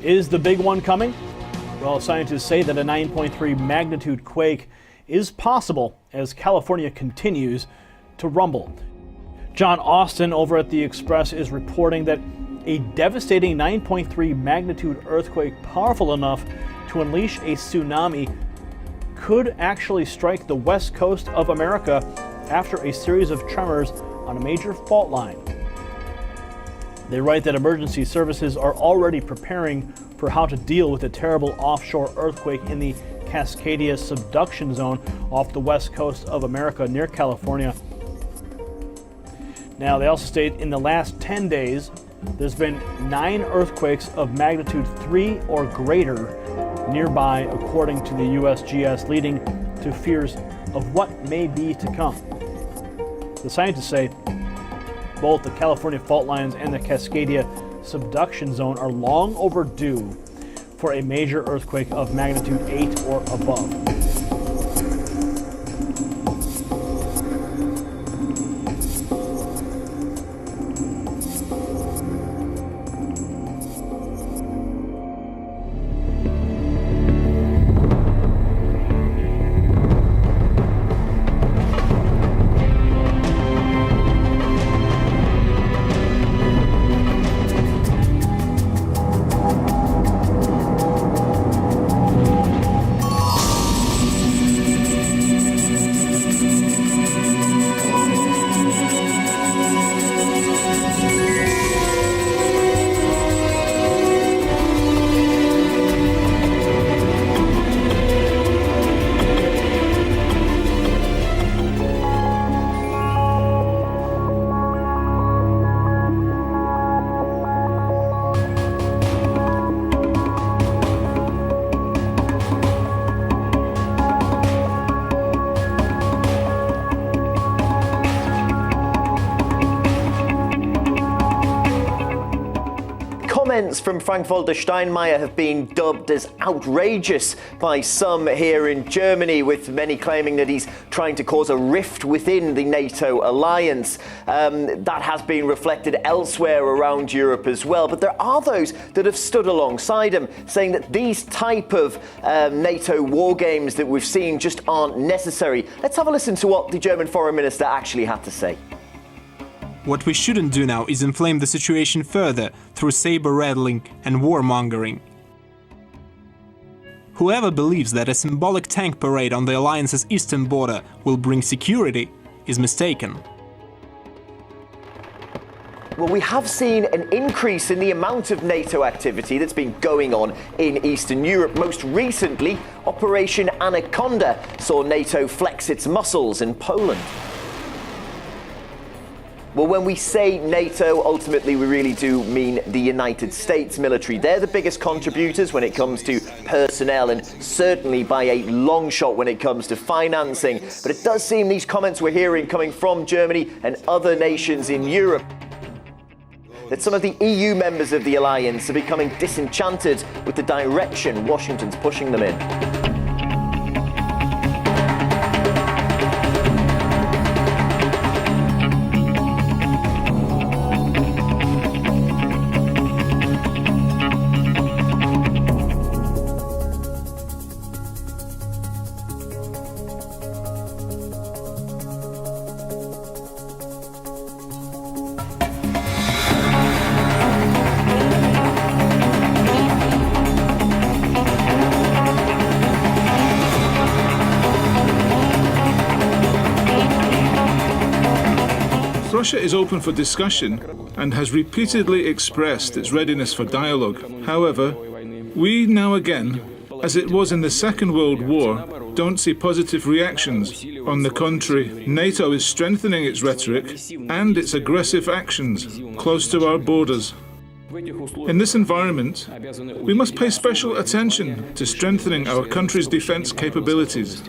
Is the big one coming? Well, scientists say that a 9.3 magnitude quake is possible as California continues to rumble. John Austin over at The Express is reporting that a devastating 9.3 magnitude earthquake powerful enough to unleash a tsunami could actually strike the west coast of America after a series of tremors on a major fault line. They write that emergency services are already preparing for how to deal with a terrible offshore earthquake in the Cascadia subduction zone off the west coast of America near California. Now, they also state in the last 10 days, there's been 9 earthquakes of magnitude 3 or greater nearby, according to the USGS, leading to fears of what may be to come. The scientists say both the California fault lines and the Cascadia subduction zone are long overdue for a major earthquake of magnitude 8 or above. Comments from Frank-Walter Steinmeier have been dubbed as outrageous by some here in Germany, with many claiming that he's trying to cause a rift within the NATO alliance. That has been reflected elsewhere around Europe as well. But there are those that have stood alongside him, saying that these type of NATO war games that we've seen just aren't necessary. Let's have a listen to what the German foreign minister actually had to say. What we shouldn't do now is inflame the situation further through saber-rattling and warmongering. Whoever believes that a symbolic tank parade on the alliance's eastern border will bring security is mistaken. Well, we have seen an increase in the amount of NATO activity that's been going on in Eastern Europe. Most recently, Operation Anaconda saw NATO flex its muscles in Poland. Well, when we say NATO, ultimately we really do mean the United States military. They're the biggest contributors when it comes to personnel, and certainly by a long shot when it comes to financing. But it does seem these comments we're hearing coming from Germany and other nations in Europe, that some of the EU members of the alliance are becoming disenchanted with the direction Washington's pushing them in. Russia is open for discussion and has repeatedly expressed its readiness for dialogue. However, we now again, as it was in the Second World War, don't see positive reactions. On the contrary, NATO is strengthening its rhetoric and its aggressive actions close to our borders. In this environment, we must pay special attention to strengthening our country's defense capabilities.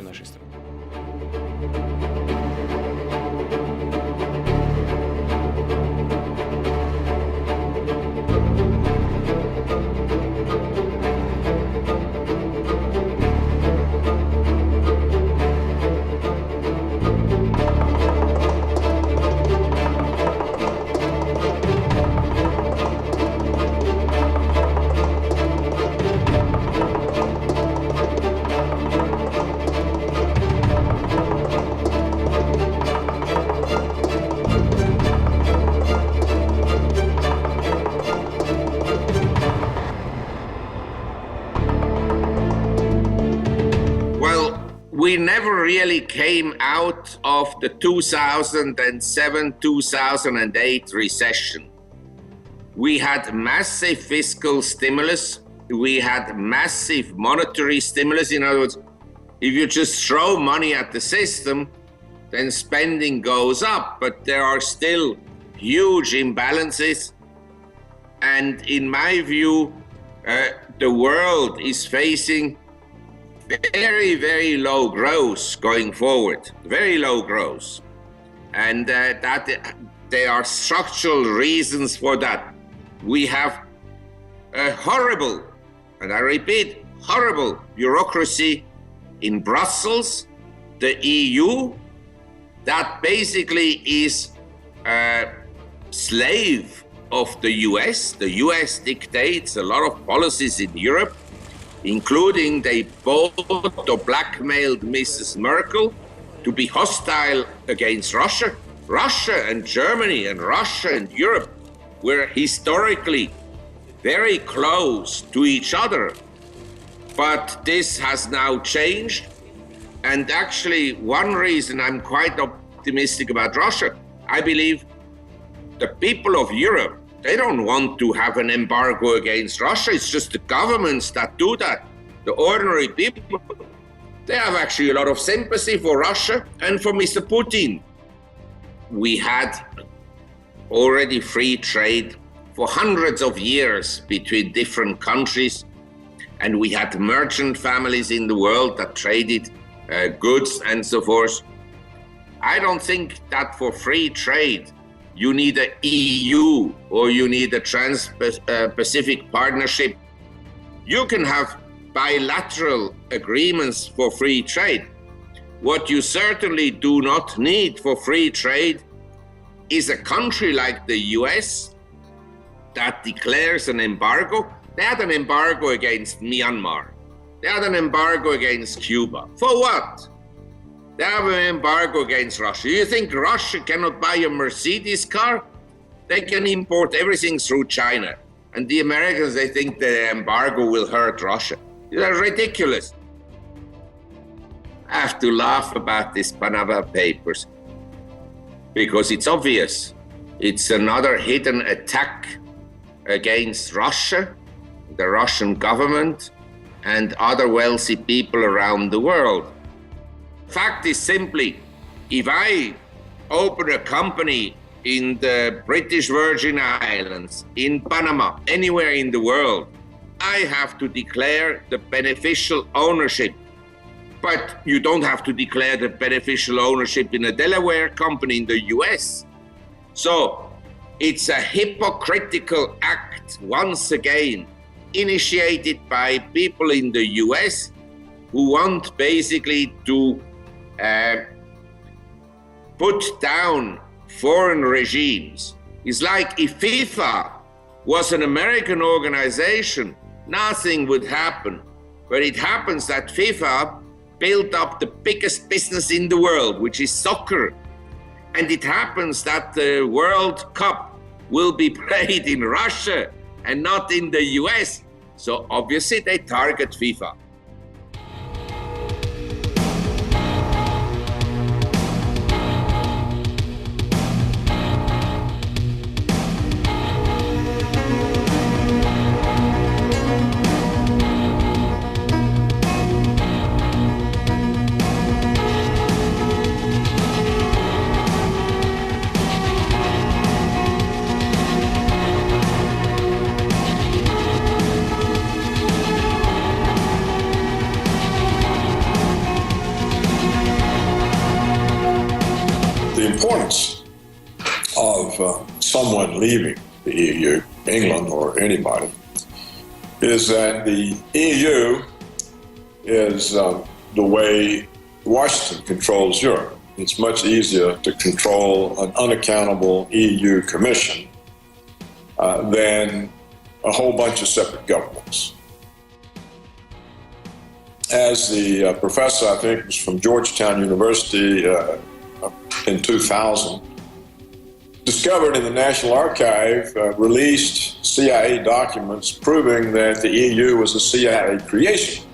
really came out of the 2007-2008 recession. We had massive fiscal stimulus. We had massive monetary stimulus. In other words, if you just throw money at the system, then spending goes up, but there are still huge imbalances. And in my view, the world is facing very, very low growth going forward, very low growth. And that there are structural reasons for that. We have a horrible, and I repeat, horrible bureaucracy in Brussels, the EU, that basically is a slave of the US. The US dictates a lot of policies in Europe, including they bought or blackmailed Mrs. Merkel to be hostile against Russia. Russia and Germany and Russia and Europe were historically very close to each other. But this has now changed. And actually, one reason I'm quite optimistic about Russia, I believe the people of Europe, they don't want to have an embargo against Russia. It's just the governments that do that. The ordinary people, they have actually a lot of sympathy for Russia and for Mr. Putin. We had already free trade for hundreds of years between different countries, and we had merchant families in the world that traded goods and so forth. I don't think that for free trade you need an EU or you need a Trans-Pacific Partnership. You can have bilateral agreements for free trade. What you certainly do not need for free trade is a country like the US that declares an embargo. They had an embargo against Myanmar. They had an embargo against Cuba. For what? They have an embargo against Russia. You think Russia cannot buy a Mercedes car? They can import everything through China. And the Americans, they think the embargo will hurt Russia. They're ridiculous. I have to laugh about these Panama Papers because it's obvious. It's another hidden attack against Russia, the Russian government, and other wealthy people around the world. Fact is simply, if I open a company in the British Virgin Islands, in Panama, anywhere in the world, I have to declare the beneficial ownership. But you don't have to declare the beneficial ownership in a Delaware company in the US. So it's a hypocritical act, once again, initiated by people in the US who want basically to put down foreign regimes. It's like if FIFA was an American organization, nothing would happen. But it happens that FIFA built up the biggest business in the world, which is soccer. And it happens that the World Cup will be played in Russia and not in the US. So obviously they target FIFA. Of someone leaving the EU, England or anybody, is that the EU is the way Washington controls Europe. It's much easier to control an unaccountable EU Commission than a whole bunch of separate governments. As the professor, I think it was from Georgetown University in 2000, discovered in the National Archive, released CIA documents proving that the EU was a CIA creation.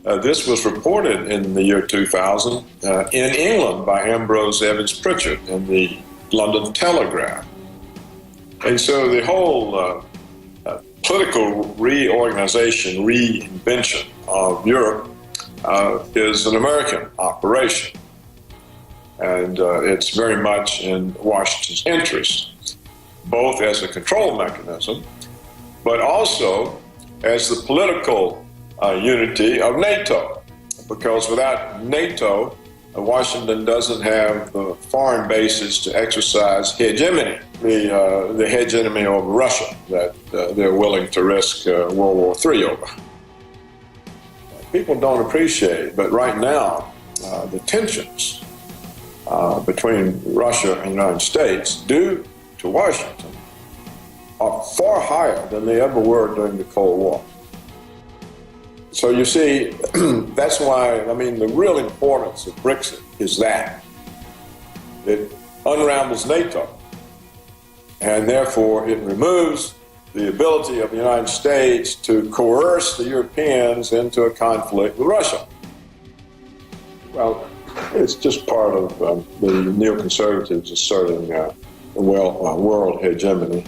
This was reported in the year 2000 in England by Ambrose Evans Pritchard in the London Telegraph. And so the whole political reorganization, reinvention of Europe is an American operation. And it's very much in Washington's interest, both as a control mechanism, but also as the political unity of NATO. Because without NATO, Washington doesn't have the foreign bases to exercise hegemony, the hegemony over Russia that they're willing to risk World War III over. People don't appreciate, but right now, the tensions between Russia and the United States, due to Washington, are far higher than they ever were during the Cold War. So you see, that's why, the real importance of Brexit is that. It unravels NATO, and therefore it removes the ability of the United States to coerce the Europeans into a conflict with Russia. Well, it's just part of the neoconservatives asserting world hegemony.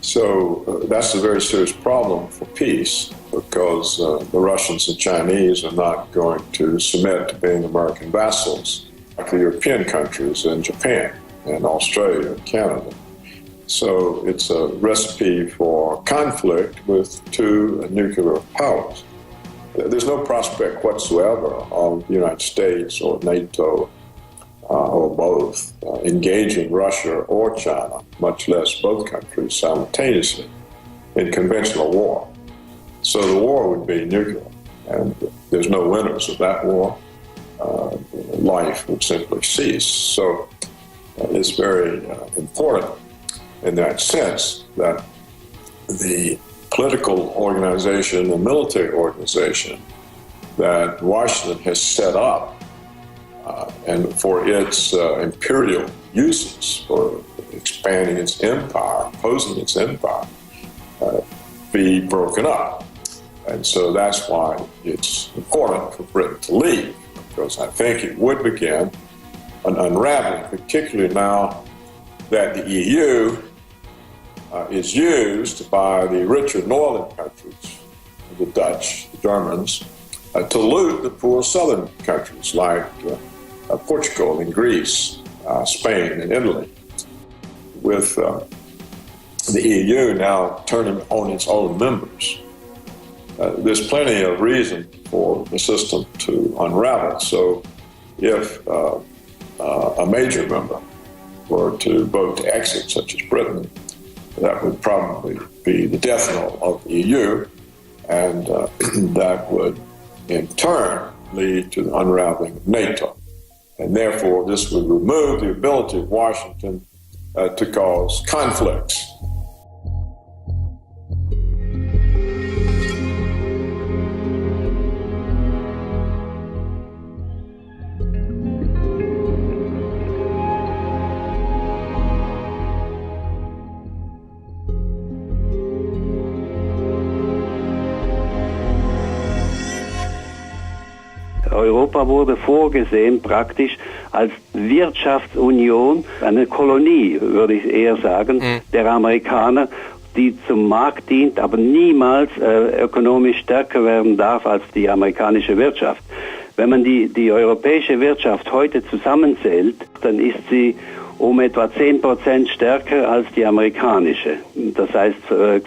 So that's a very serious problem for peace, because the Russians and Chinese are not going to submit to being American vassals like the European countries and Japan and Australia and Canada. So it's a recipe for conflict with two nuclear powers. There's no prospect whatsoever of the United States or NATO or both engaging Russia or China, much less both countries simultaneously, in conventional war. So the war would be nuclear, and there's no winners of that war. Life would simply cease. So it's very important in that sense that the political organization and military organization that Washington has set up and for its imperial uses, for expanding its empire, imposing its empire, be broken up. And so that's why it's important for Britain to leave, because I think it would begin an unraveling, particularly now that the EU is used by the richer northern countries, the Dutch, the Germans, to loot the poor southern countries like Portugal and Greece, Spain and Italy. With the EU now turning on its own members, there's plenty of reason for the system to unravel. So if a major member were to vote to exit, such as Britain, that would probably be the death knell of the EU, and that would in turn lead to the unraveling of NATO. And therefore, this would remove the ability of Washington to cause conflicts. Europa wurde vorgesehen praktisch als Wirtschaftsunion, eine Kolonie, würde ich eher sagen, der Amerikaner, die zum Markt dient, aber niemals ökonomisch stärker werden darf als die amerikanische Wirtschaft. Wenn man die europäische Wirtschaft heute zusammenzählt, dann ist sie um etwa 10% stärker als die amerikanische. Das heißt,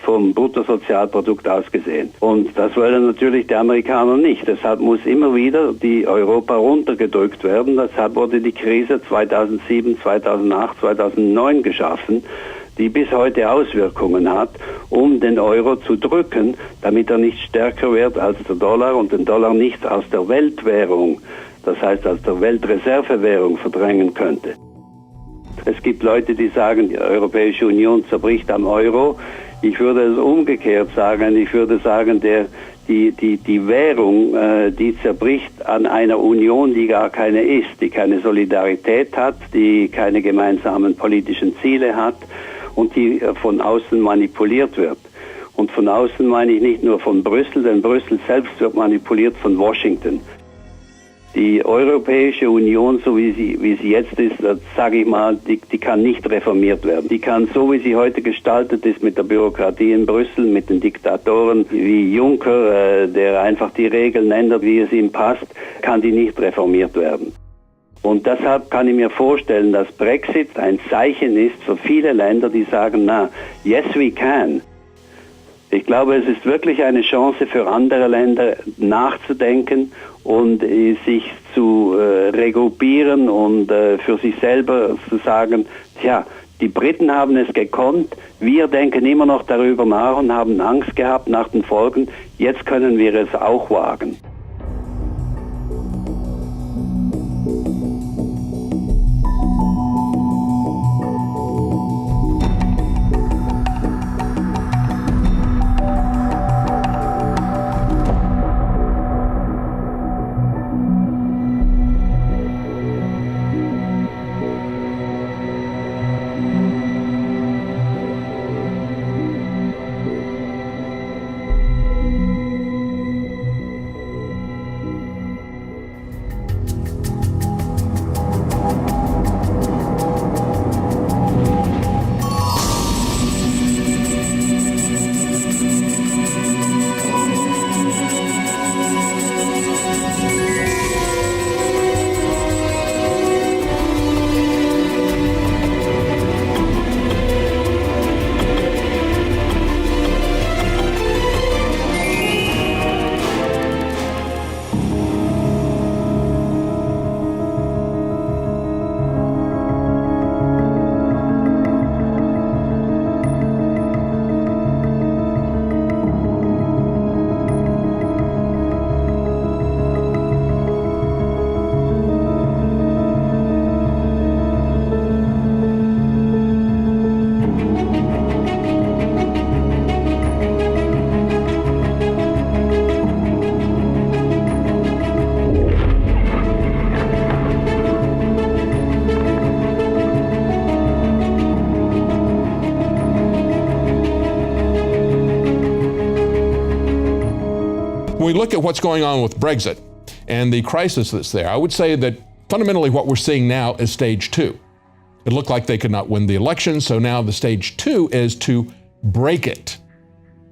vom Bruttosozialprodukt aus gesehen. Und das wollen natürlich die Amerikaner nicht. Deshalb muss immer wieder die Europa runtergedrückt werden. Deshalb wurde die Krise 2007, 2008, 2009 geschaffen, die bis heute Auswirkungen hat, um den Euro zu drücken, damit er nicht stärker wird als der Dollar und den Dollar nicht aus der Weltwährung, das heißt aus der Weltreservewährung verdrängen könnte. Es gibt Leute, die sagen, die Europäische Union zerbricht am Euro. Ich würde es umgekehrt sagen. Ich würde sagen, die Währung, die zerbricht an einer Union, die gar keine ist, die keine Solidarität hat, die keine gemeinsamen politischen Ziele hat und die von außen manipuliert wird. Und von außen meine ich nicht nur von Brüssel, denn Brüssel selbst wird manipuliert von Washington. Die Europäische Union, so wie sie jetzt ist, sage ich mal, die kann nicht reformiert werden. Die kann, so wie sie heute gestaltet ist, mit der Bürokratie in Brüssel, mit den Diktatoren wie Juncker, der einfach die Regeln ändert, wie es ihm passt, kann die nicht reformiert werden. Und deshalb kann ich mir vorstellen, dass Brexit ein Zeichen ist für viele Länder, die sagen, na, yes we can. Ich glaube, es ist wirklich eine Chance für andere Länder nachzudenken und sich zu regruppieren und für sich selber zu sagen, tja, die Briten haben es gekonnt, wir denken immer noch darüber nach und haben Angst gehabt nach den Folgen, jetzt können wir es auch wagen. When we look at what's going on with Brexit and the crisis that's there, I would say that fundamentally what we're seeing now is stage 2. It looked like they could not win the election, so now the stage 2 is to break it.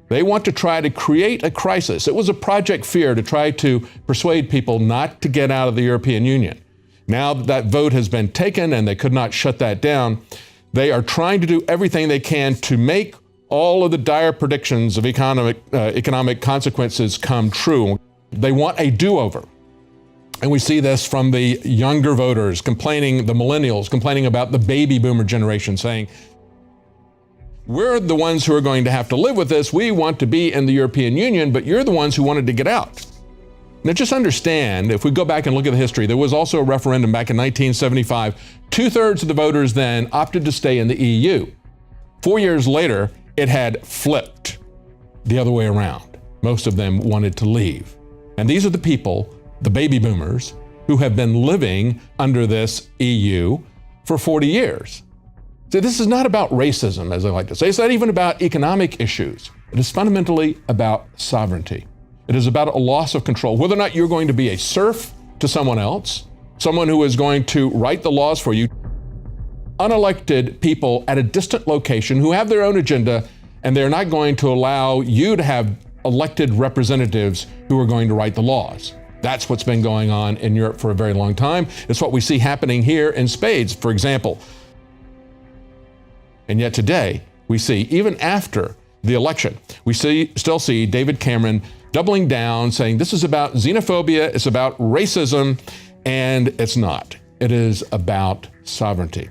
They want to try to create a crisis. It was a Project Fear to try to persuade people not to get out of the European Union. Now that vote has been taken and they could not shut that down, they are trying to do everything they can to make all of the dire predictions of economic consequences come true. They want a do-over. And we see this from the younger voters complaining, the millennials complaining about the baby boomer generation, saying, we're the ones who are going to have to live with this. We want to be in the European Union, but you're the ones who wanted to get out. Now just understand, if we go back and look at the history, there was also a referendum back in 1975. 2/3 of the voters then opted to stay in the EU. 4 years later, it had flipped the other way around. Most of them wanted to leave. And these are the people, the baby boomers, who have been living under this EU for 40 years. So this is not about racism, as I like to say. It's not even about economic issues. It is fundamentally about sovereignty. It is about a loss of control. Whether or not you're going to be a serf to someone else, someone who is going to write the laws for you, unelected people at a distant location who have their own agenda, and they're not going to allow you to have elected representatives who are going to write the laws. That's what's been going on in Europe for a very long time. It's what we see happening here in spades, for example. And yet today, we see, even after the election, we still see David Cameron doubling down, saying this is about xenophobia, it's about racism, and it's not. It is about sovereignty.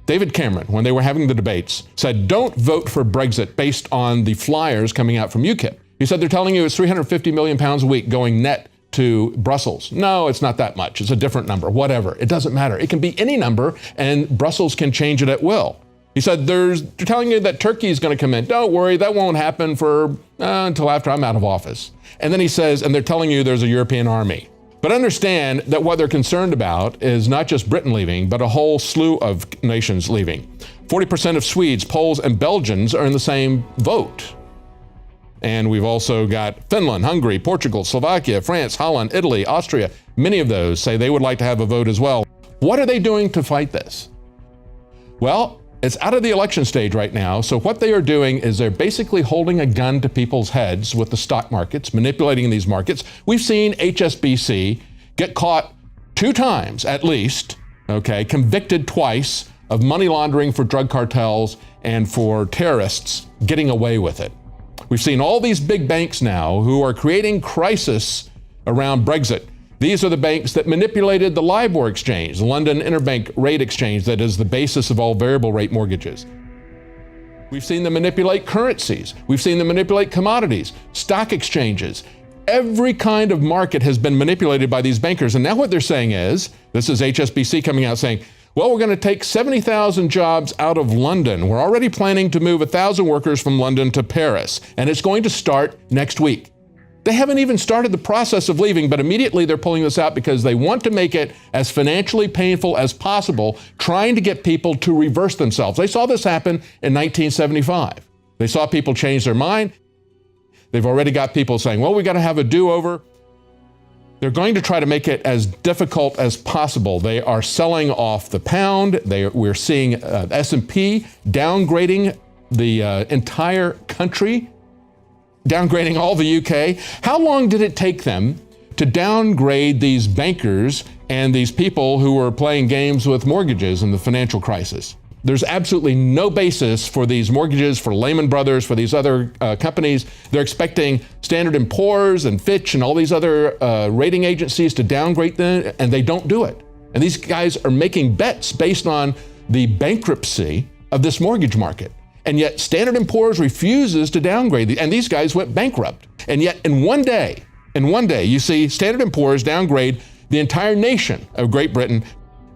David Cameron, when they were having the debates, said, don't vote for Brexit based on the flyers coming out from UKIP. He said, they're telling you it's 350 million pounds a week going net to Brussels. No, it's not that much. It's a different number, whatever. It doesn't matter. It can be any number, and Brussels can change it at will. He said, they're telling you that Turkey is going to come in. Don't worry, that won't happen for until after I'm out of office. And then he says, and they're telling you there's a European army. But understand that what they're concerned about is not just Britain leaving, but a whole slew of nations leaving. 40% of Swedes, Poles, and Belgians are in the same vote. And we've also got Finland, Hungary, Portugal, Slovakia, France, Holland, Italy, Austria. Many of those say they would like to have a vote as well. What are they doing to fight this? Well, it's out of the election stage right now, so what they are doing is they're basically holding a gun to people's heads with the stock markets, manipulating these markets. We've seen HSBC get caught 2 times at least, okay, convicted twice of money laundering for drug cartels and for terrorists getting away with it. We've seen all these big banks now who are creating crisis around Brexit. These are the banks that manipulated the LIBOR exchange, the London Interbank Rate Exchange, that is the basis of all variable rate mortgages. We've seen them manipulate currencies. We've seen them manipulate commodities, stock exchanges. Every kind of market has been manipulated by these bankers. And now what they're saying is, this is HSBC coming out saying, well, we're going to take 70,000 jobs out of London. We're already planning to move 1,000 workers from London to Paris, and it's going to start next week. They haven't even started the process of leaving, but immediately they're pulling this out because they want to make it as financially painful as possible, trying to get people to reverse themselves. They saw this happen in 1975. They saw people change their mind. They've already got people saying, well, we got to have a do-over. They're going to try to make it as difficult as possible. They are selling off the pound. We're seeing S&P downgrading the entire country, downgrading all the UK. How long did it take them to downgrade these bankers and these people who were playing games with mortgages in the financial crisis? There's absolutely no basis for these mortgages, for Lehman Brothers, for these other companies. They're expecting Standard & Poor's and Fitch and all these other rating agencies to downgrade them, and they don't do it. And these guys are making bets based on the bankruptcy of this mortgage market. And yet Standard & Poor's refuses to downgrade, and these guys went bankrupt. And yet in one day, you see Standard & Poor's downgrade the entire nation of Great Britain.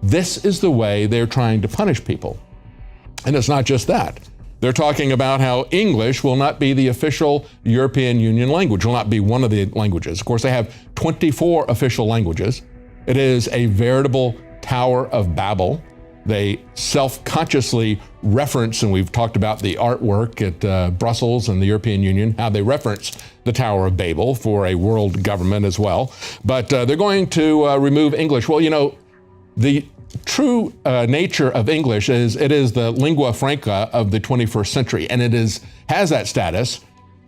This is the way they're trying to punish people. And it's not just that. They're talking about how English will not be the official European Union language, will not be one of the languages. Of course, they have 24 official languages. It is a veritable Tower of Babel. They self-consciously reference, and we've talked about the artwork at Brussels and the European Union, how they reference the Tower of Babel for a world government as well. But they're going to remove English. Well, you know, the true nature of English is it is the lingua franca of the 21st century, and it has that status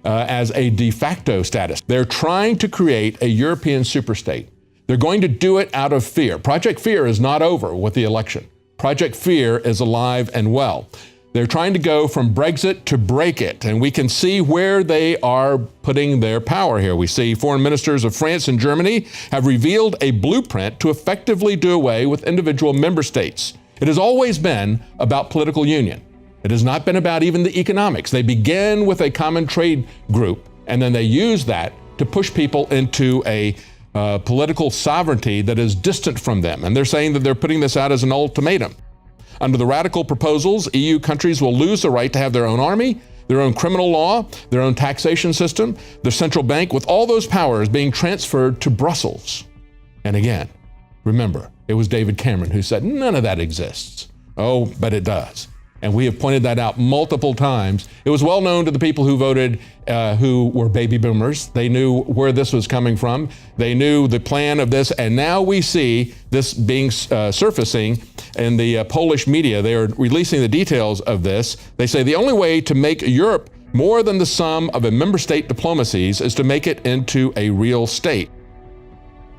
as a de facto status. They're trying to create a European superstate. They're going to do it out of fear. Project Fear is not over with the election. Project Fear is alive and well. They're trying to go from Brexit to break it, and we can see where they are putting their power here. We see foreign ministers of France and Germany have revealed a blueprint to effectively do away with individual member states. It has always been about political union. It has not been about even the economics. They begin with a common trade group, and then they use that to push people into a political sovereignty that is distant from them. And they're saying that they're putting this out as an ultimatum. Under the radical proposals, EU countries will lose the right to have their own army, their own criminal law, their own taxation system, their central bank, with all those powers being transferred to Brussels. And again, remember, it was David Cameron who said none of that exists. Oh, but it does. And we have pointed that out multiple times. It was well known to the people who voted, who were baby boomers. They knew where this was coming from. They knew the plan of this. And now we see this being surfacing in the Polish media. They are releasing the details of this. They say the only way to make Europe more than the sum of a member state diplomacies is to make it into a real state.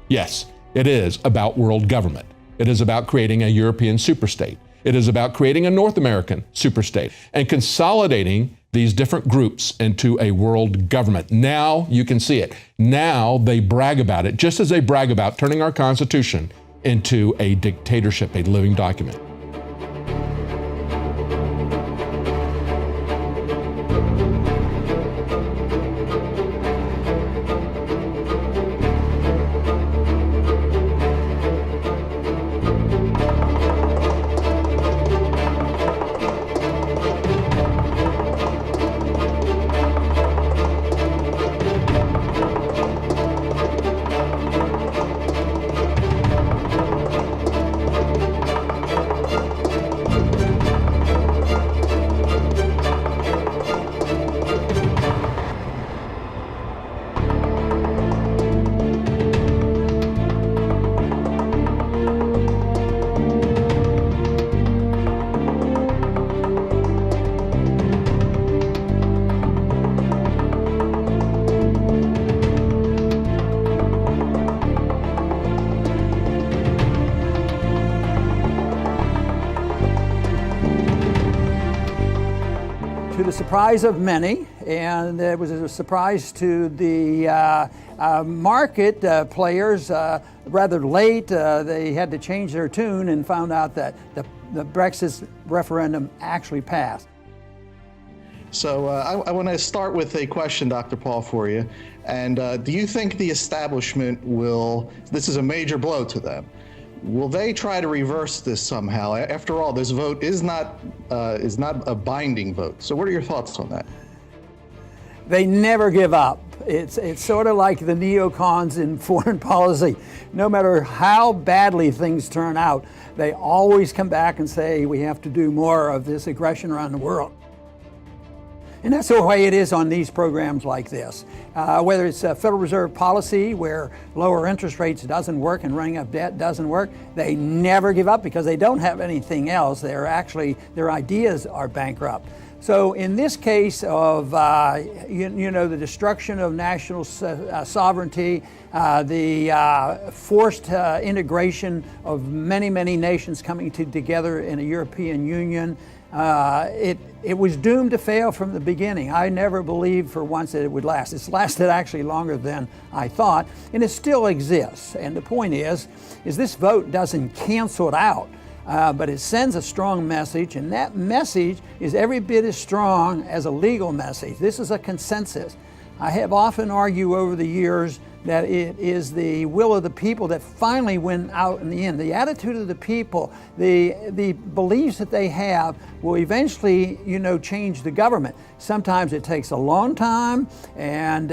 Yes, it is about world government. It is about creating a European superstate. It is about creating a North American superstate and consolidating these different groups into a world government. Now you can see it. Now they brag about it, just as they brag about turning our Constitution into a dictatorship, a living document. to the surprise of many, and it was a surprise to the market players rather late. They had to change their tune and found out that the Brexit referendum actually passed. So I want to start with a question, Dr. Paul, for you. And do you think the establishment will, this is a major blow to them, will they try to reverse this somehow? After all, this vote is not a binding vote. So what are your thoughts on that? They never give up. It's sort of like the neocons in foreign policy. No matter how badly things turn out, they always come back and say, we have to do more of this aggression around the world. And that's the way it is on these programs like this. Whether it's a Federal Reserve policy where lower interest rates doesn't work and running up debt doesn't work, they never give up because they don't have anything else. Their ideas are bankrupt. So in this case of the destruction of national sovereignty, the forced integration of many nations coming together in a European Union, it was doomed to fail from the beginning. I never believed for once that it would last. It's lasted actually longer than I thought, and it still exists. And the point is this vote doesn't cancel it out, but it sends a strong message, and that message is every bit as strong as a legal message. This is a consensus. I have often argued over the years that it is the will of the people that finally win out in the end. The attitude of the people, the beliefs that they have will eventually, change the government. Sometimes it takes a long time, and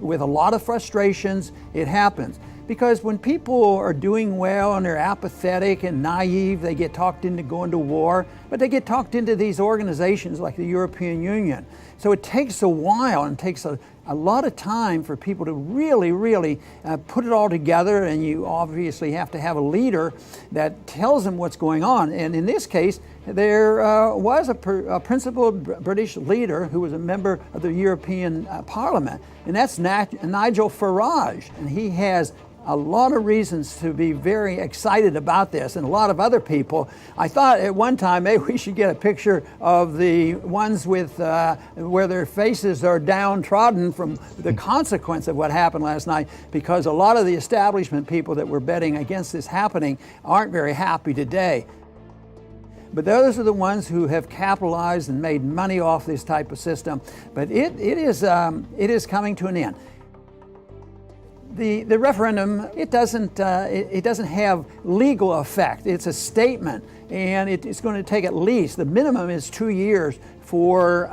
with a lot of frustrations, it happens. Because when people are doing well and they're apathetic and naive, they get talked into going to war, but they get talked into these organizations like the European Union. So it takes a while and takes a lot of time for people to really put it all together, and you obviously have to have a leader that tells them what's going on. And in this case, there was a principled British leader who was a member of the European Parliament, and that's Nigel Farage, and he has a lot of reasons to be very excited about this, and a lot of other people. I thought at one time maybe we should get a picture of the ones with where their faces are downtrodden from the consequence of what happened last night, because a lot of the establishment people that were betting against this happening aren't very happy today. But those are the ones who have capitalized and made money off this type of system. But it is coming to an end. The referendum, it doesn't have legal effect. It's a statement, and it's going to take at least, the minimum is 2 years for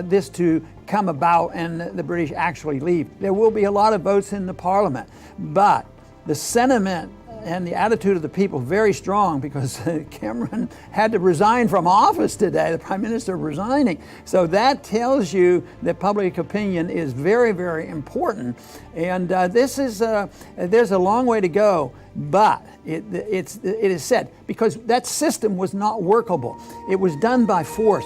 this to come about and the British actually leave. There will be a lot of votes in the Parliament, but the sentiment and the attitude of the people very strong, because Cameron had to resign from office today, the Prime Minister resigning. So that tells you that public opinion is very important. And there's a long way to go, but it is said, because that system was not workable. It was done by force.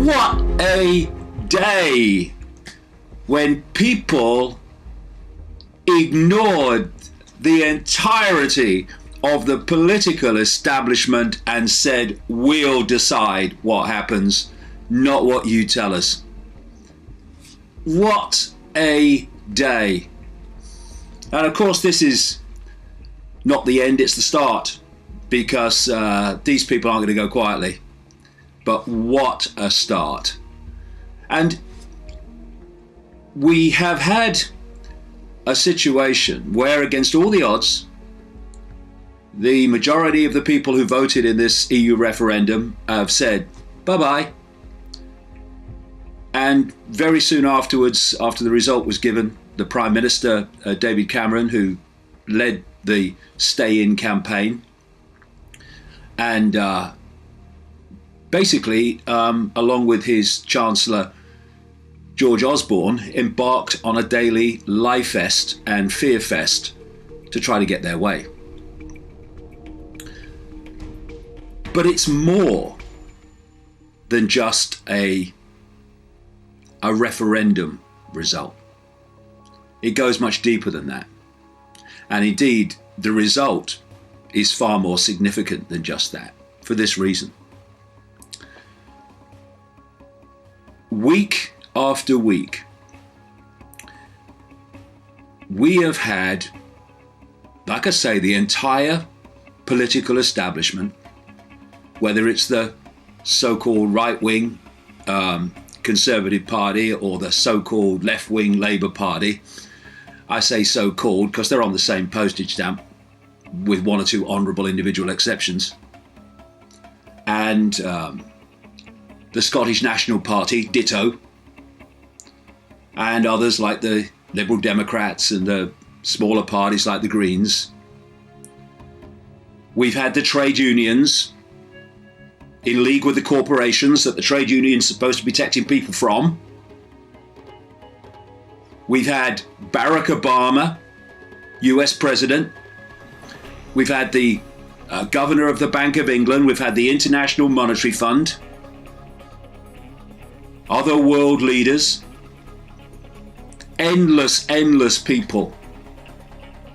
What a day when people ignored the entirety of the political establishment and said, we'll decide what happens, not what you tell us. What a day. And of course, this is not the end, it's the start, because these people aren't going to go quietly. But what a start. And we have had a situation where, against all the odds, the majority of the people who voted in this EU referendum have said bye-bye. And very soon afterwards, after the result was given, the Prime Minister, David Cameron, who led the stay-in campaign, and basically, along with his Chancellor, George Osborne, embarked on a daily lie fest and fear fest to try to get their way. But it's more than just a referendum result. It goes much deeper than that. And indeed, the result is far more significant than just that, for this reason. Week after week, we have had, like I say, the entire political establishment, whether it's the so-called right-wing Conservative Party or the so-called left-wing Labour Party. I say so-called because they're on the same postage stamp with one or two honourable individual exceptions. And the Scottish National Party, ditto. And others like the Liberal Democrats and the smaller parties like the Greens. We've had the trade unions in league with the corporations that the trade union is supposed to be protecting people from. We've had Barack Obama, US President. We've had the Governor of the Bank of England. We've had the International Monetary Fund. Other world leaders. Endless people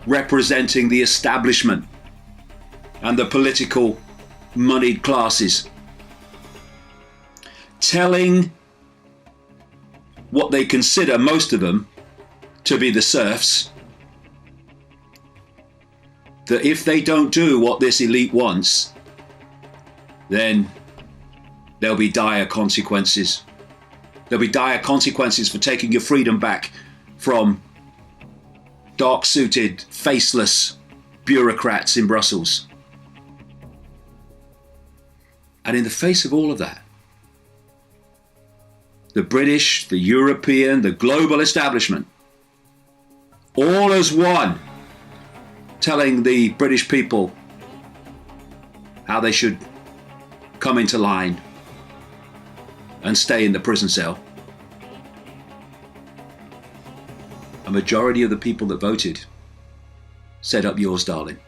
representing the establishment and the political moneyed classes, telling what they consider, most of them, to be the serfs, that if they don't do what this elite wants, then there'll be dire consequences. There'll be dire consequences for taking your freedom back from dark-suited, faceless bureaucrats in Brussels. And in the face of all of that, the British, the European, the global establishment, all as one, telling the British people how they should come into line and stay in the prison cell. A majority of the people that voted said, "Up yours, darling.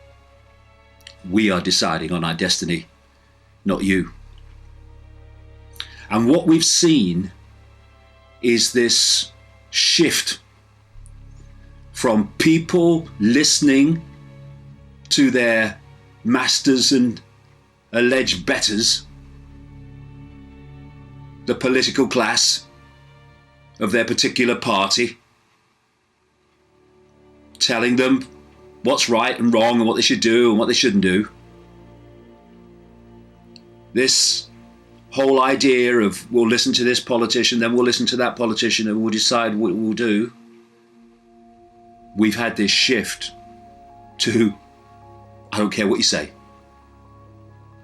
We are deciding on our destiny, not you." And what we've seen is this shift from people listening to their masters and alleged betters, the political class of their particular party, telling them what's right and wrong and what they should do and what they shouldn't do. This whole idea of we'll listen to this politician, then we'll listen to that politician and we'll decide what we'll do. We've had this shift to, I don't care what you say.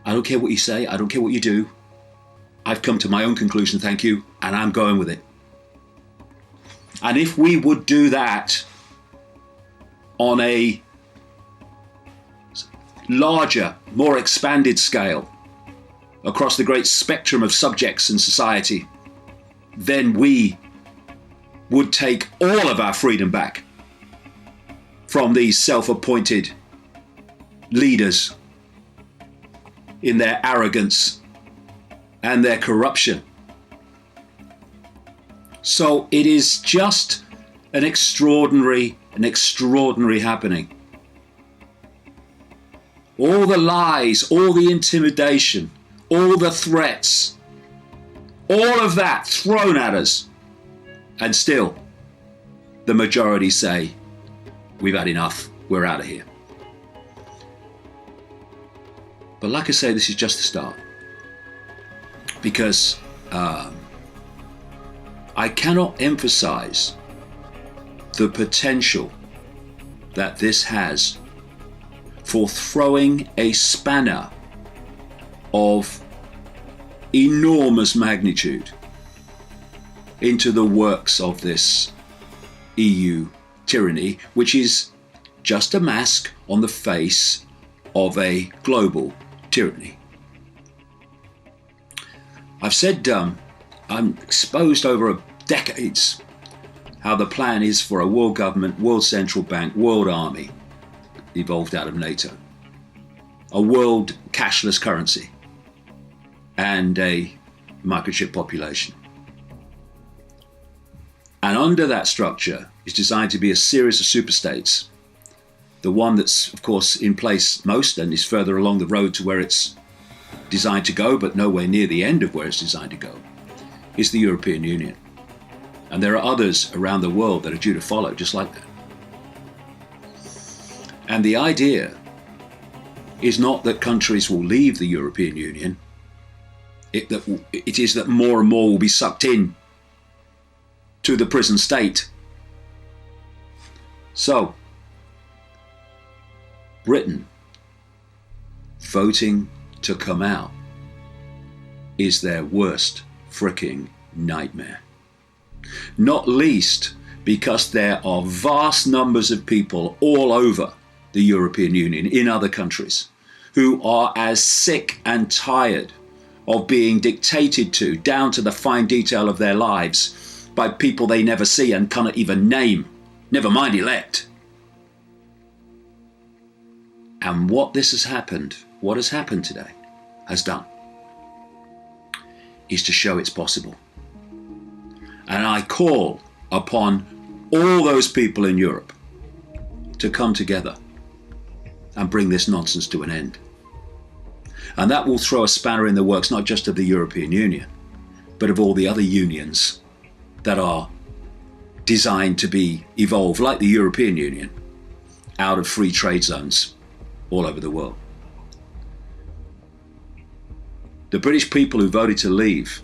I don't care what you say. I don't care what you do. I've come to my own conclusion, thank you, and I'm going with it. And if we would do that on a larger, more expanded scale, across the great spectrum of subjects in society, then we would take all of our freedom back from these self-appointed leaders in their arrogance and their corruption. So it is just an extraordinary happening. All the lies, all the intimidation, all the threats, all of that thrown at us. And still, the majority say, we've had enough, we're out of here. But like I say, this is just the start. Because I cannot emphasize the potential that this has for throwing a spanner of enormous magnitude into the works of this EU tyranny, which is just a mask on the face of a global tyranny. I've said I'm exposed over decades how the plan is for a world government, world central bank, world army evolved out of NATO, a world cashless currency. and a microchip population. And under that structure is designed to be a series of superstates. The one that's, of course, in place most and is further along the road to where it's designed to go, but nowhere near the end of where it's designed to go, is the European Union. And there are others around the world that are due to follow, just like that. And the idea is not that countries will leave the European Union. It is that more and more will be sucked in to the prison state. So, Britain voting to come out is their worst fricking nightmare. Not least because there are vast numbers of people all over the European Union, in other countries, who are as sick and tired of being dictated to, down to the fine detail of their lives, by people they never see and cannot even name, never mind elect. And what has happened today, has done, is to show it's possible. And I call upon all those people in Europe to come together and bring this nonsense to an end. And that will throw a spanner in the works, not just of the European Union, but of all the other unions that are designed to be evolved, like the European Union, out of free trade zones all over the world. The British people who voted to leave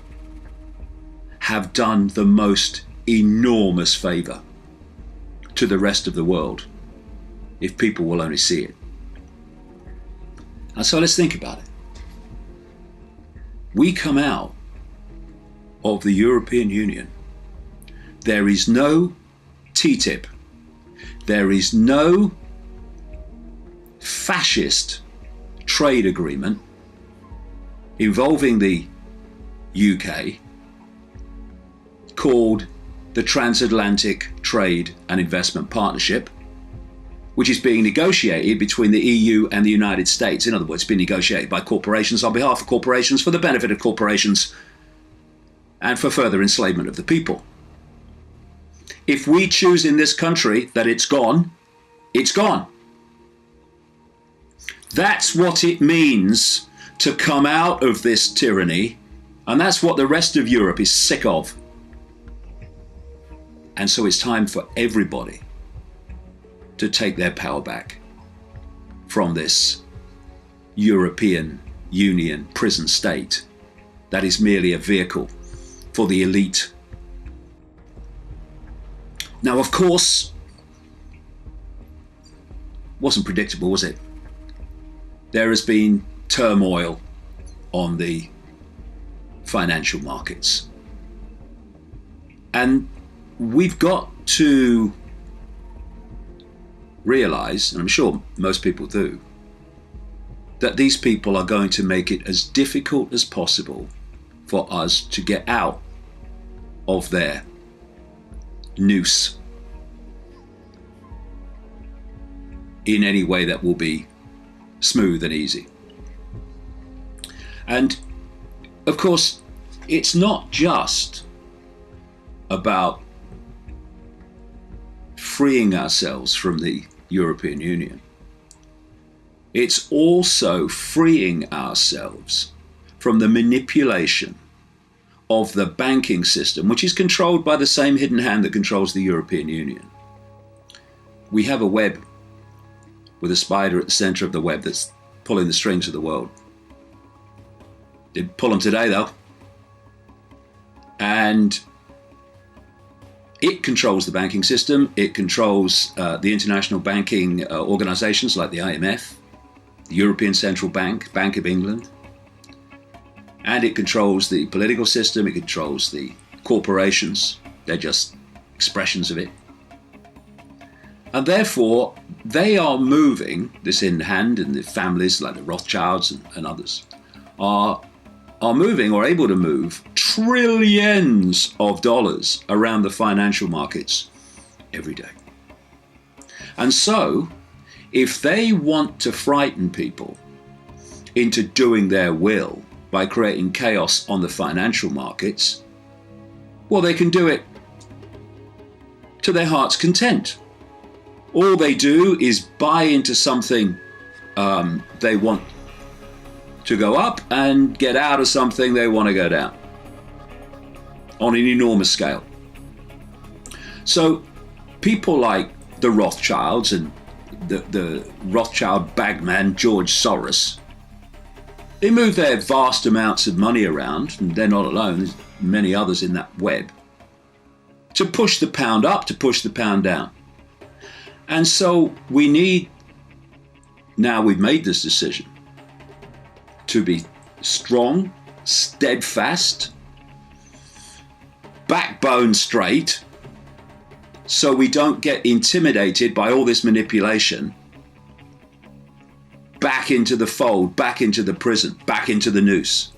have done the most enormous favour to the rest of the world, if people will only see it. And so let's think about it. We come out of the European Union. There is no TTIP. There is no fascist trade agreement involving the UK called the Transatlantic Trade and Investment Partnership, which is being negotiated between the EU and the United States. In other words, being negotiated by corporations on behalf of corporations, for the benefit of corporations, and for further enslavement of the people. If we choose in this country that it's gone, it's gone. That's what it means to come out of this tyranny, and that's what the rest of Europe is sick of. And so it's time for everybody to take their power back from this European Union prison state that is merely a vehicle for the elite. Now, of course, wasn't predictable, was it? There has been turmoil on the financial markets. And we've got to realize, and I'm sure most people do, that these people are going to make it as difficult as possible for us to get out of their noose in any way that will be smooth and easy. And of course, it's not just about freeing ourselves from the European Union. It's also freeing ourselves from the manipulation of the banking system, which is controlled by the same hidden hand that controls the European Union. We have a web with a spider at the center of the web that's pulling the strings of the world. Didn't pull them today, though. And it controls the banking system. It controls the international banking organizations like the IMF, the European Central Bank, Bank of England. And it controls the political system. It controls the corporations. They're just expressions of it. And therefore, they are moving this in hand, and the families like the Rothschilds and others are moving, or able to move, trillions of dollars around the financial markets every day. And so, if they want to frighten people into doing their will, by creating chaos on the financial markets, well, they can do it to their heart's content. All they do is buy into something they want to go up and get out of something they want to go down on an enormous scale. So people like the Rothschilds and the Rothschild bagman George Soros, they move their vast amounts of money around, and they're not alone, there's many others in that web, to push the pound up, to push the pound down. And so we need, now we've made this decision, to be strong, steadfast, backbone straight, so we don't get intimidated by all this manipulation back into the fold, back into the prison, back into the noose.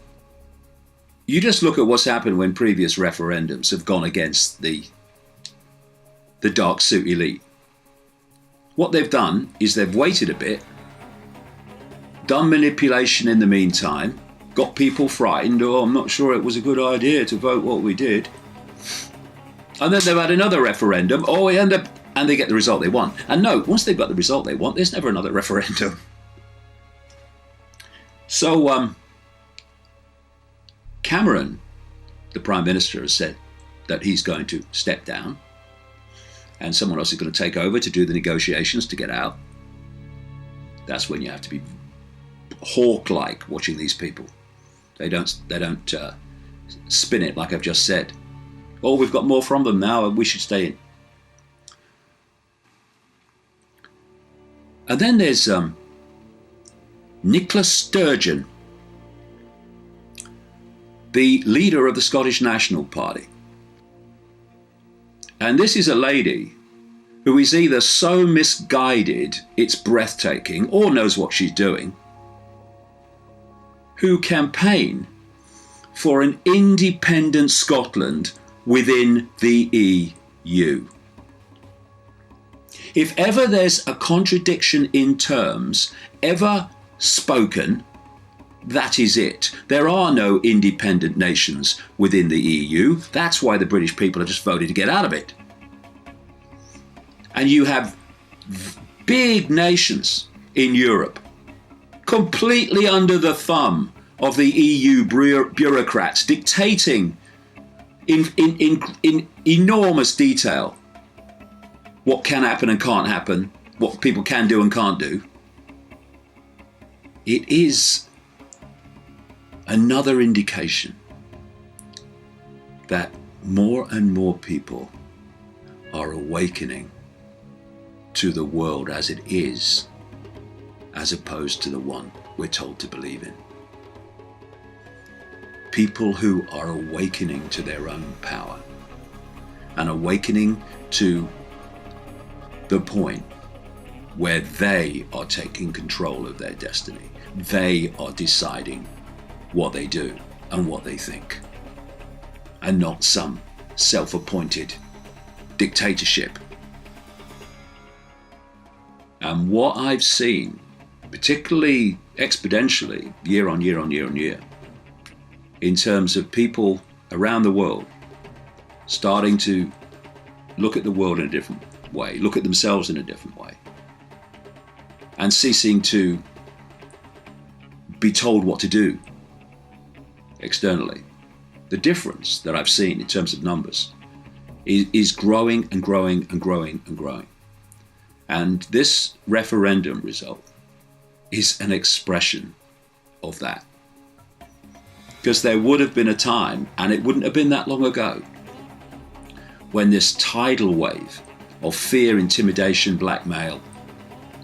You just look at what's happened when previous referendums have gone against the dark suit elite. What they've done is they've waited a bit, done manipulation in the meantime, got people frightened, oh, I'm not sure it was a good idea to vote what we did. And then they've had another referendum, and they get the result they want. And no, once they've got the result they want, there's never another referendum. So Cameron, the Prime Minister, has said that he's going to step down and someone else is going to take over to do the negotiations to get out. That's when you have to be hawk-like watching these people. They don't spin it like I've just said. Oh, we've got more from them now and we should stay in. And then there's Nicola Sturgeon, the leader of the Scottish National Party. And this is a lady who is either so misguided it's breathtaking or knows what she's doing, who campaign for an independent Scotland within the EU. If ever there's a contradiction in terms ever spoken, that is it. There are no independent nations within the EU. That's why the British people have just voted to get out of it. And you have big nations in Europe completely under the thumb of the EU bureaucrats dictating in enormous detail what can happen and can't happen, what people can do and can't do. It is another indication that more and more people are awakening to the world as it is, as opposed to the one we're told to believe in. People who are awakening to their own power and awakening to the point where they are taking control of their destiny. They are deciding what they do and what they think, and not some self-appointed dictatorship. And what I've seen, particularly exponentially, year on year on year on year, in terms of people around the world starting to look at the world in a different way, look at themselves in a different way, and ceasing to be told what to do externally. The difference that I've seen in terms of numbers is growing and growing and growing and growing. And this referendum result is an expression of that. Because there would have been a time, and it wouldn't have been that long ago, when this tidal wave of fear, intimidation, blackmail,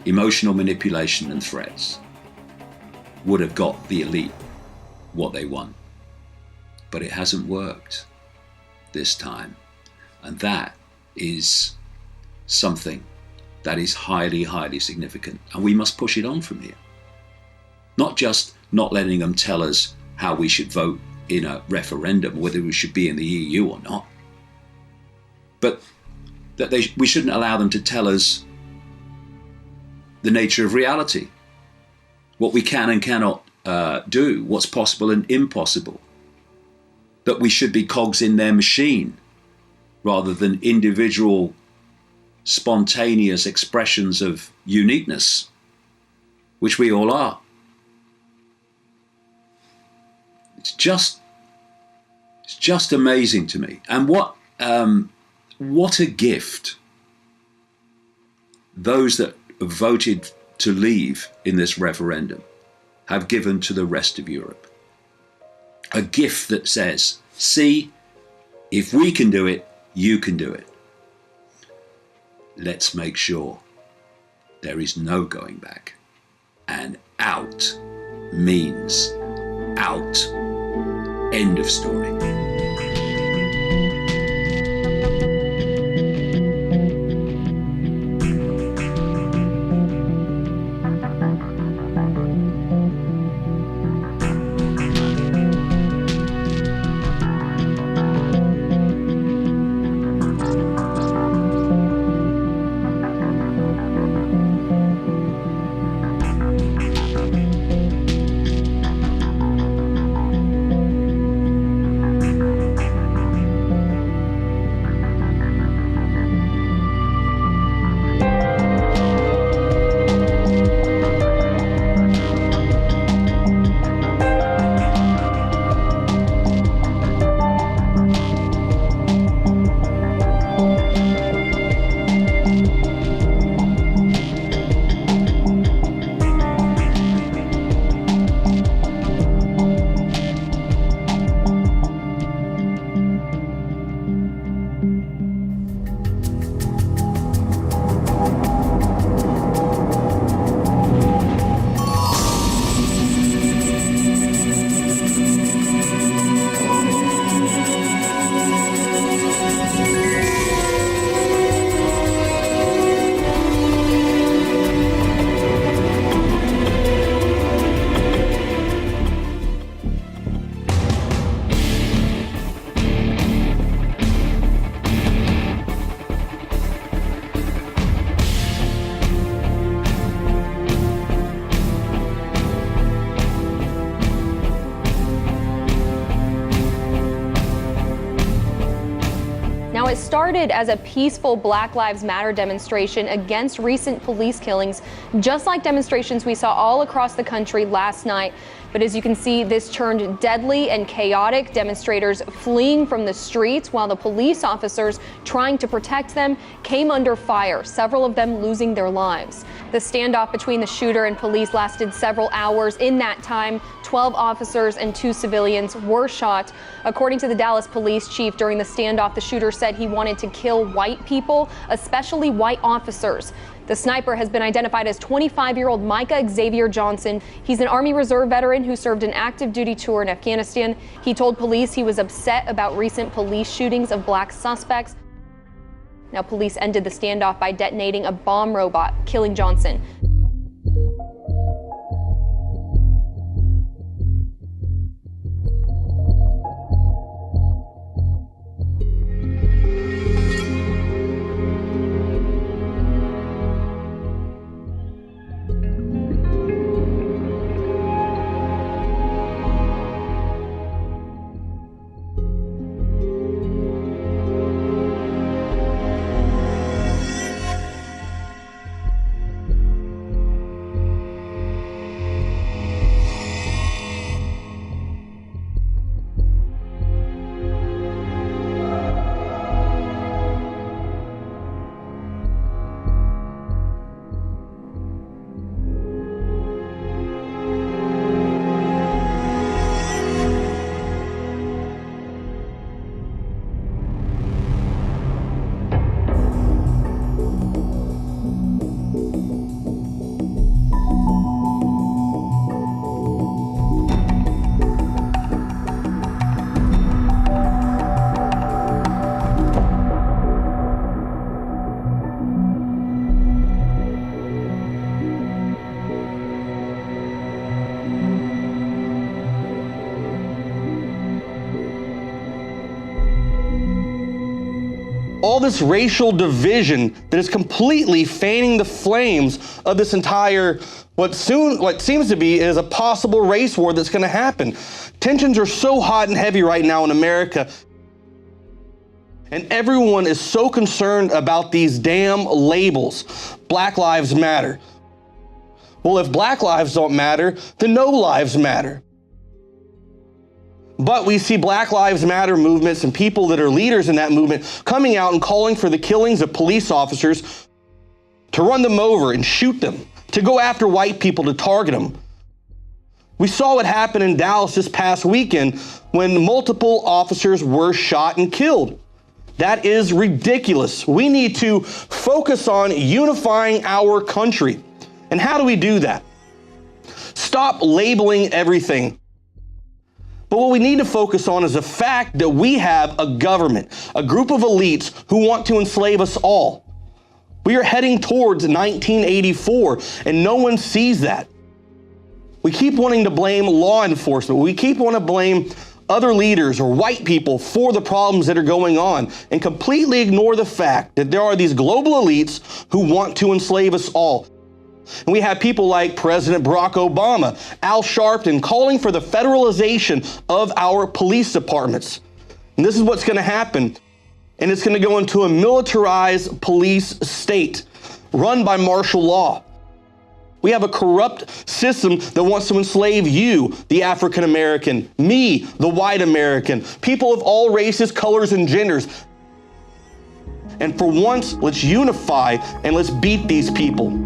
emotional manipulation and threats would have got the elite what they want. But it hasn't worked this time. And that is something that is highly, highly significant. And we must push it on from here. Not just not letting them tell us how we should vote in a referendum, whether we should be in the EU or not, but that we shouldn't allow them to tell us the nature of reality, what we can and cannot do, what's possible and impossible. That we should be cogs in their machine rather than individual spontaneous expressions of uniqueness, which we all are. It's just amazing to me. And what a gift those that voted to leave in this referendum have given to the rest of Europe. A gift that says, see, if we can do it, you can do it. Let's make sure there is no going back. And out means out. End of story. Now, it started as a peaceful Black Lives Matter demonstration against recent police killings, just like demonstrations we saw all across the country last night. But as you can see, this turned deadly and chaotic, demonstrators fleeing from the streets while the police officers trying to protect them came under fire, several of them losing their lives. The standoff between the shooter and police lasted several hours. In that time, 12 officers and 2 civilians were shot. According to the Dallas police chief, during the standoff, the shooter said he wanted to kill white people, especially white officers. The sniper has been identified as 25-year-old Micah Xavier Johnson. He's an Army Reserve veteran who served an active duty tour in Afghanistan. He told police he was upset about recent police shootings of black suspects. Now, police ended the standoff by detonating a bomb robot, killing Johnson. all this racial division that is completely fanning the flames of this entire, what seems to be is a possible race war that's going to happen. Tensions are so hot and heavy right now in America, and everyone is so concerned about these damn labels. Black Lives Matter. Well, if Black lives don't matter, then no lives matter. But we see Black Lives Matter movements and people that are leaders in that movement coming out and calling for the killings of police officers, to run them over and shoot them, to go after white people, to target them. We saw what happened in Dallas this past weekend when multiple officers were shot and killed. That is ridiculous. We need to focus on unifying our country. And how do we do that? Stop labeling everything. But what we need to focus on is the fact that we have a government, a group of elites who want to enslave us all. We are heading towards 1984, and no one sees that. We keep wanting to blame law enforcement. We keep wanting to blame other leaders or white people for the problems that are going on, and completely ignore the fact that there are these global elites who want to enslave us all. And we have people like President Barack Obama, Al Sharpton, calling for the federalization of our police departments. And this is what's going to happen. And it's going to go into a militarized police state run by martial law. We have a corrupt system that wants to enslave you, the African American, me, the white American, people of all races, colors, and genders. And for once, let's unify and let's beat these people.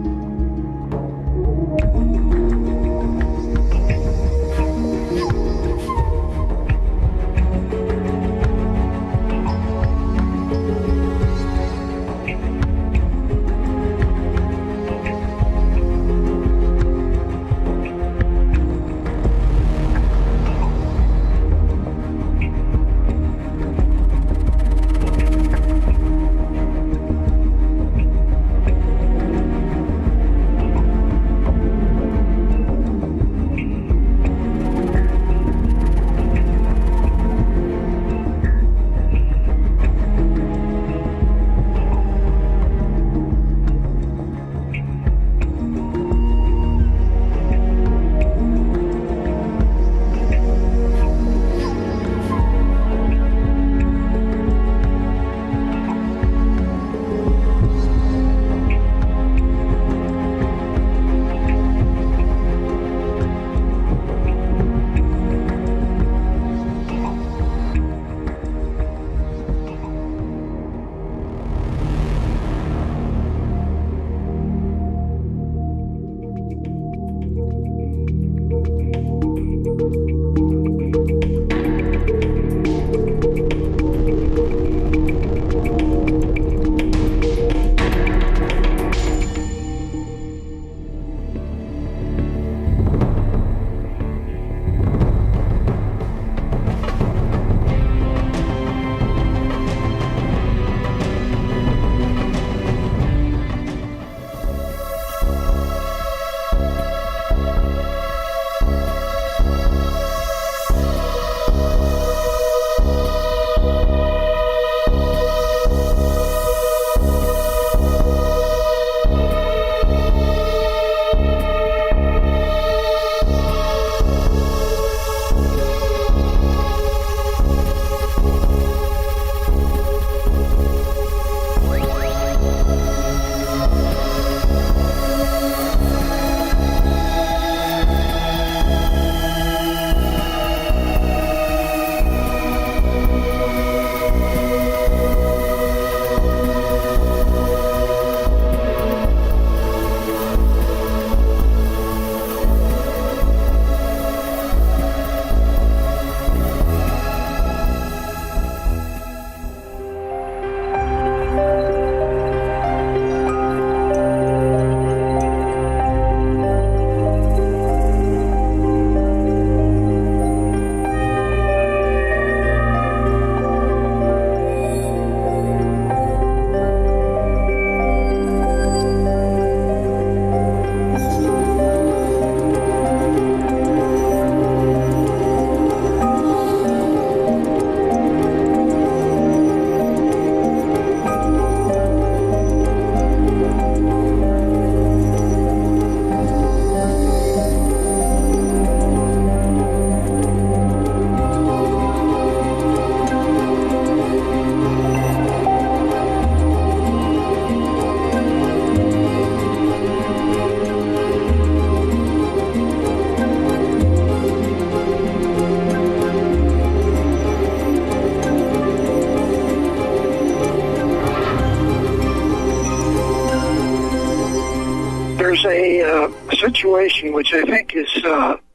situation which I think is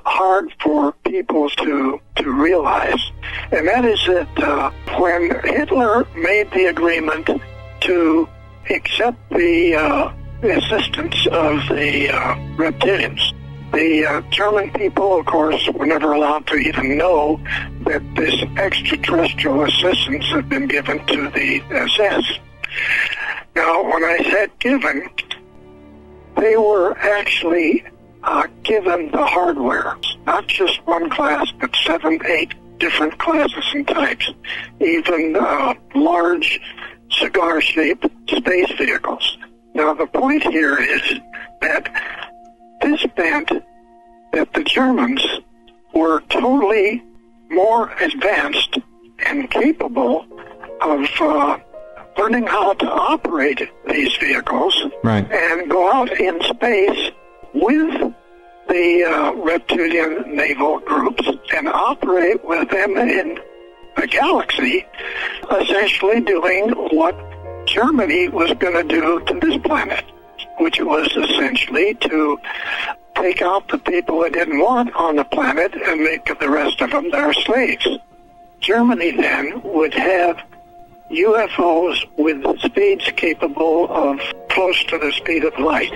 hard for people to realize, and that is that when Hitler made the agreement to accept the assistance of the reptilians, the German people, of course, were never allowed to even know that this extraterrestrial assistance had been given to the SS. Now, when I said given, they were actually given the hardware, not just one class, but 7, 8 different classes and types, even large cigar-shaped space vehicles. Now, the point here is that this meant that the Germans were totally more advanced and capable of learning how to operate these vehicles and go out in space with the reptilian naval groups and operate with them in the galaxy, essentially doing what Germany was going to do to this planet, which was essentially to take out the people they didn't want on the planet and make the rest of them their slaves. Germany then would have UFOs with speeds capable of close to the speed of light.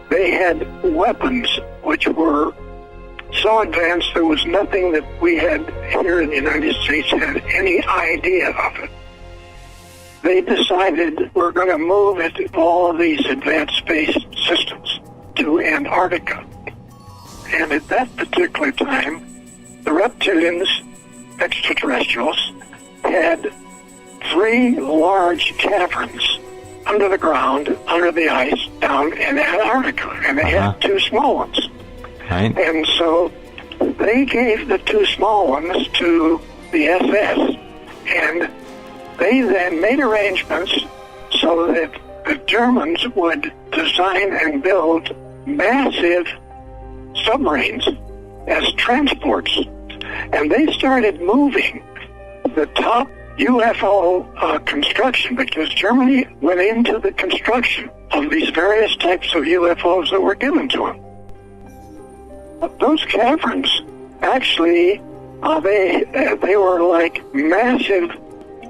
They had weapons which were so advanced there was nothing that we had here in the United States had any idea of it. They decided we're going to move all of these advanced space systems to Antarctica. And at that particular time, the reptilians, extraterrestrials, had 3 large caverns under the ground, under the ice, down in Antarctica. And they had 2 small ones. Right. And so they gave the 2 small ones to the SS, and they then made arrangements so that the Germans would design and build massive submarines as transports. And they started moving the top UFO construction, because Germany went into the construction of these various types of UFOs that were given to them. Those caverns, actually, they were like massive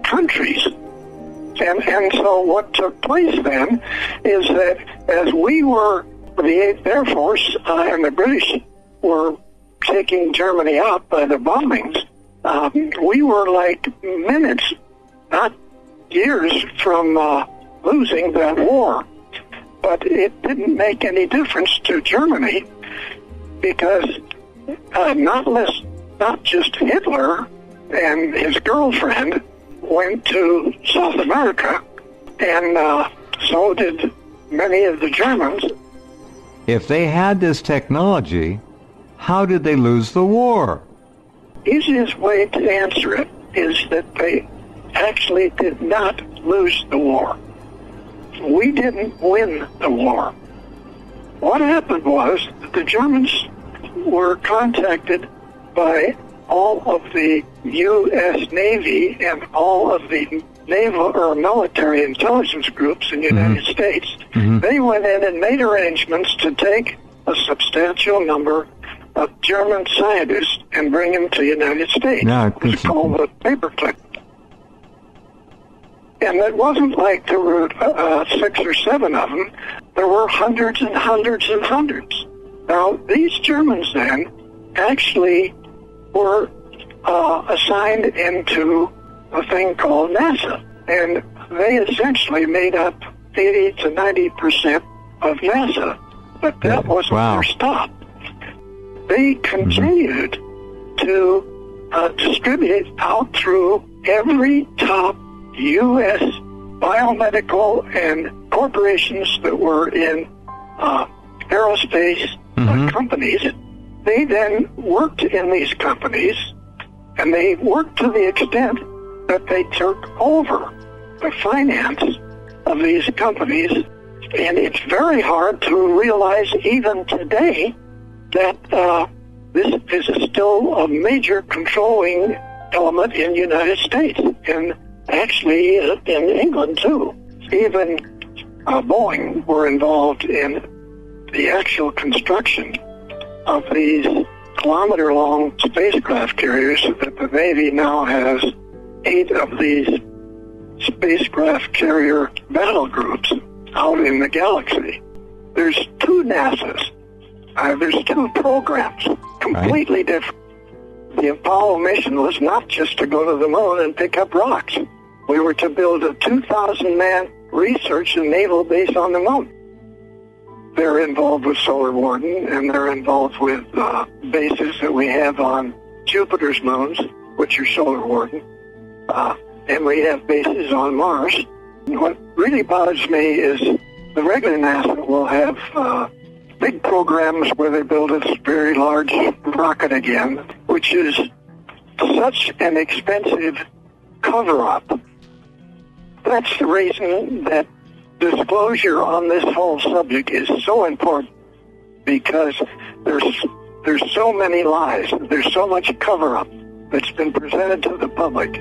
countries. And so what took place then is that as we were, the 8th Air Force and the British were taking Germany out by the bombings, we were like minutes, not years, from losing that war. But it didn't make any difference to Germany, because not just Hitler and his girlfriend went to South America, and so did many of the Germans. If they had this technology, how did they lose the war? Easiest way to answer it is that they actually did not lose the war. We didn't win the war. What happened was that the Germans were contacted by all of the U.S. Navy and all of the naval or military intelligence groups in the United States. They went in and made arrangements to take a substantial number of German scientists and bring them to the United States. It's called a paperclip. And it wasn't like there were 6 or 7 of them. There were hundreds and hundreds and hundreds. Now, these Germans then actually were assigned into a thing called NASA. And they essentially made up 80 to 90% of NASA. But that wasn't their stop. They continued to distribute out through every top U.S. biomedical and corporations that were in aerospace companies. They then worked in these companies, and they worked to the extent that they took over the finance of these companies. And it's very hard to realize even today that this is still a major controlling element in the United States, and actually in England too. Even Boeing were involved in the actual construction of these kilometer-long spacecraft carriers, that the Navy now has 8 of these spacecraft carrier battle groups out in the galaxy. There's 2 NASAs. There's 2 programs, completely different. The Apollo mission was not just to go to the moon and pick up rocks. We were to build a 2,000-man research and naval base on the moon. They're involved with Solar Warden, and they're involved with bases that we have on Jupiter's moons, which are Solar Warden, and we have bases on Mars. What really bothers me is the regular NASA will have big programs where they build this very large rocket again, which is such an expensive cover-up. That's the reason that disclosure on this whole subject is so important, because there's so many lies, there's so much cover-up that's been presented to the public.